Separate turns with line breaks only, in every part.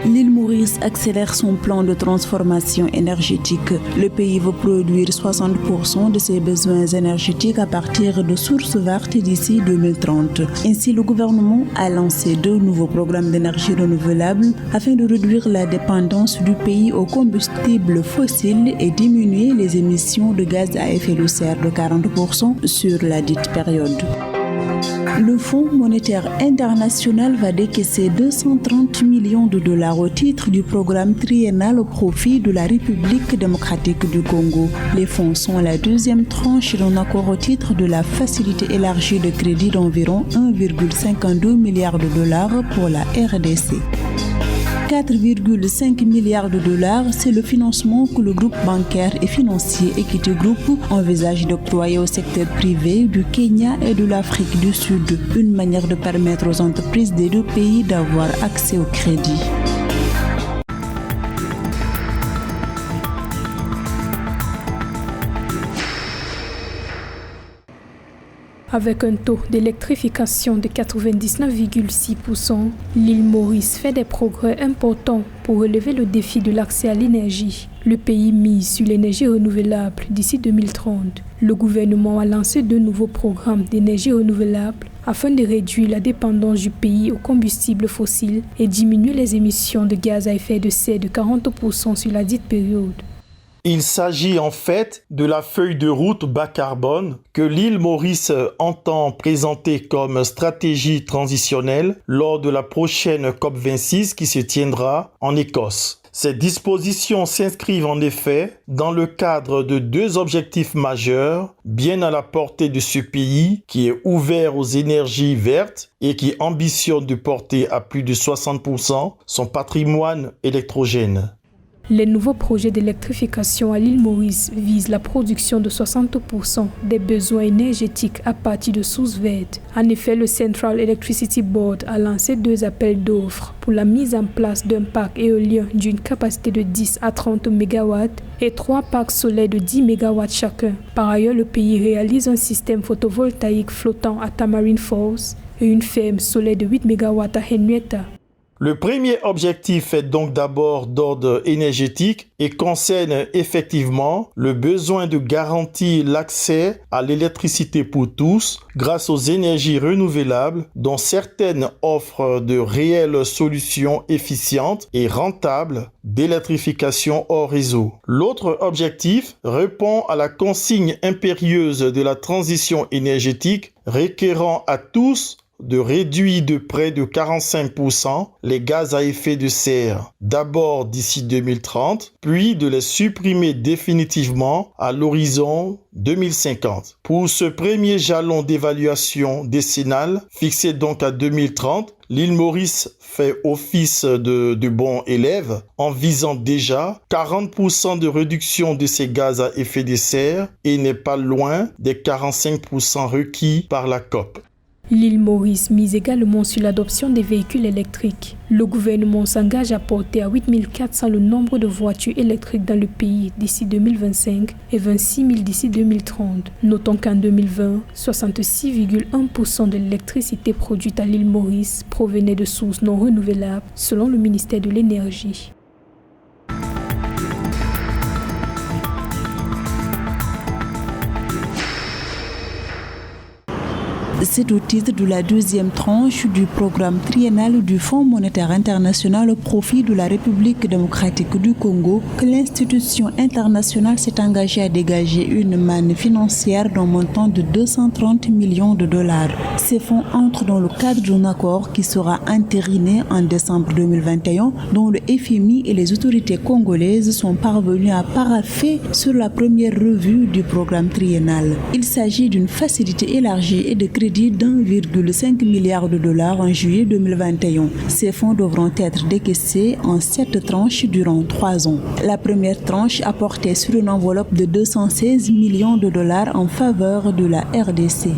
L'île Maurice accélère son plan de transformation énergétique. Le pays veut produire 60% de ses besoins énergétiques à partir de sources vertes d'ici 2030. Ainsi, le gouvernement a lancé 2 nouveaux programmes d'énergie renouvelable afin de réduire la dépendance du pays aux combustibles fossiles et diminuer les émissions de gaz à effet de serre de 40% sur la dite période. Le Fonds monétaire international va décaisser 230 millions de dollars au titre du programme triennal au profit de la République démocratique du Congo. Les fonds sont la 2e tranche d'un accord au titre de la facilité élargie de crédit d'environ 1,52 milliard de dollars pour la RDC. 4,5 milliards de dollars, c'est le financement que le groupe bancaire et financier Equity Group envisage d'octroyer au secteur privé du Kenya et de l'Afrique du Sud, une manière de permettre aux entreprises des 2 pays d'avoir accès au crédit.
Avec un taux d'électrification de 99,6%, l'île Maurice fait des progrès importants pour relever le défi de l'accès à l'énergie. Le pays mise sur l'énergie renouvelable d'ici 2030. Le gouvernement a lancé 2 nouveaux programmes d'énergie renouvelable afin de réduire la dépendance du pays aux combustibles fossiles et diminuer les émissions de gaz à effet de serre de 40% sur la dite période.
Il s'agit en fait de la feuille de route bas carbone que l'île Maurice entend présenter comme stratégie transitionnelle lors de la prochaine COP26 qui se tiendra en Écosse. Ces dispositions s'inscrivent en effet dans le cadre de 2 objectifs majeurs, bien à la portée de ce pays qui est ouvert aux énergies vertes et qui ambitionne de porter à plus de 60% son patrimoine électrogène.
Les nouveaux projets d'électrification à l'île Maurice visent la production de 60% des besoins énergétiques à partir de sources vertes. En effet, le Central Electricity Board a lancé 2 appels d'offres pour la mise en place d'un parc éolien d'une capacité de 10 à 30 MW et 3 parcs solaires de 10 MW chacun. Par ailleurs, le pays réalise un système photovoltaïque flottant à Tamarind Falls et une ferme solaire de 8 MW à Henrietta.
Le premier objectif est donc d'abord d'ordre énergétique et concerne effectivement le besoin de garantir l'accès à l'électricité pour tous grâce aux énergies renouvelables dont certaines offrent de réelles solutions efficientes et rentables d'électrification hors réseau. L'autre objectif répond à la consigne impérieuse de la transition énergétique requérant à tous de réduire de près de 45% les gaz à effet de serre, d'abord d'ici 2030, puis de les supprimer définitivement à l'horizon 2050. Pour ce premier jalon d'évaluation décennale, fixé donc à 2030, l'île Maurice fait office de bon élève en visant déjà 40% de réduction de ces gaz à effet de serre et n'est pas loin des 45% requis par la COP.
L'île Maurice mise également sur l'adoption des véhicules électriques. Le gouvernement s'engage à porter à 8 400 le nombre de voitures électriques dans le pays d'ici 2025 et 26 000 d'ici 2030. Notons qu'en 2020, 66,1% de l'électricité produite à l'île Maurice provenait de sources non renouvelables selon le ministère de l'Énergie.
C'est au titre de la 2e tranche du programme triennal du Fonds monétaire international au profit de la République démocratique du Congo que l'institution internationale s'est engagée à dégager une manne financière d'un montant de 230 millions de dollars. Ces fonds entrent dans le cadre d'un accord qui sera entériné en décembre 2021, dont le FMI et les autorités congolaises sont parvenus à parapher sur la première revue du programme triennal. Il s'agit d'une facilité élargie et de crédit d'1,5 milliard de dollars en juillet 2021. Ces fonds devront être décaissés en 7 tranches durant 3 ans. La première tranche a porté sur une enveloppe de 216 millions de dollars en faveur de la RDC.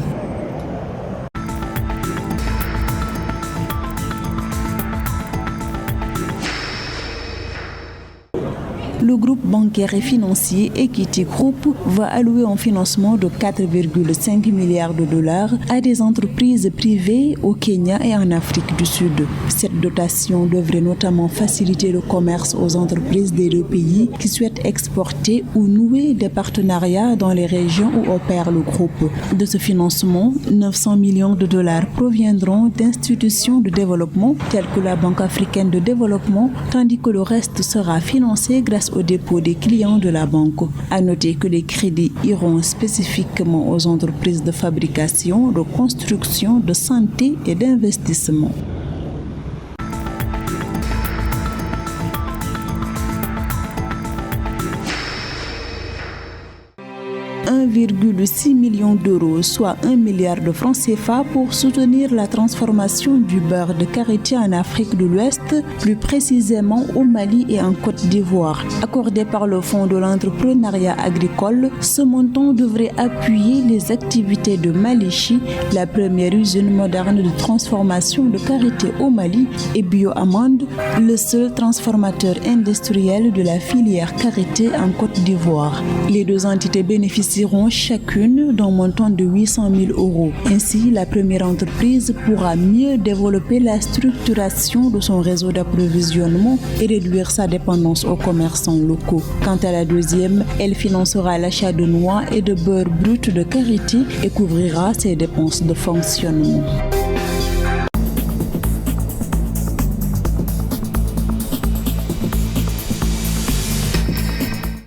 Le groupe bancaire et financier Equity Group va allouer un financement de 4,5 milliards de dollars à des entreprises privées au Kenya et en Afrique du Sud. Cette dotation devrait notamment faciliter le commerce aux entreprises des deux pays qui souhaitent exporter ou nouer des partenariats dans les régions où opère le groupe. De ce financement, 900 millions de dollars proviendront d'institutions de développement telles que la Banque africaine de développement, tandis que le reste sera financé grâce au dépôt des clients de la banque. À noter que les crédits iront spécifiquement aux entreprises de fabrication, de construction, de santé et d'investissement. 1,6 million d'euros, soit 1 milliard de francs CFA pour soutenir la transformation du beurre de karité en Afrique de l'Ouest, plus précisément au Mali et en Côte d'Ivoire. Accordé par le Fonds de l'entrepreneuriat agricole, ce montant devrait appuyer les activités de Malichi, la première usine moderne de transformation de karité au Mali, et BioAmande, le seul transformateur industriel de la filière karité en Côte d'Ivoire. Les deux entités bénéficieront chacune d'un montant de 800 000 euros. Ainsi, la première entreprise pourra mieux développer la structuration de son réseau d'approvisionnement et réduire sa dépendance aux commerçants locaux. Quant à la deuxième, elle financera l'achat de noix et de beurre brut de karité et couvrira ses dépenses de fonctionnement.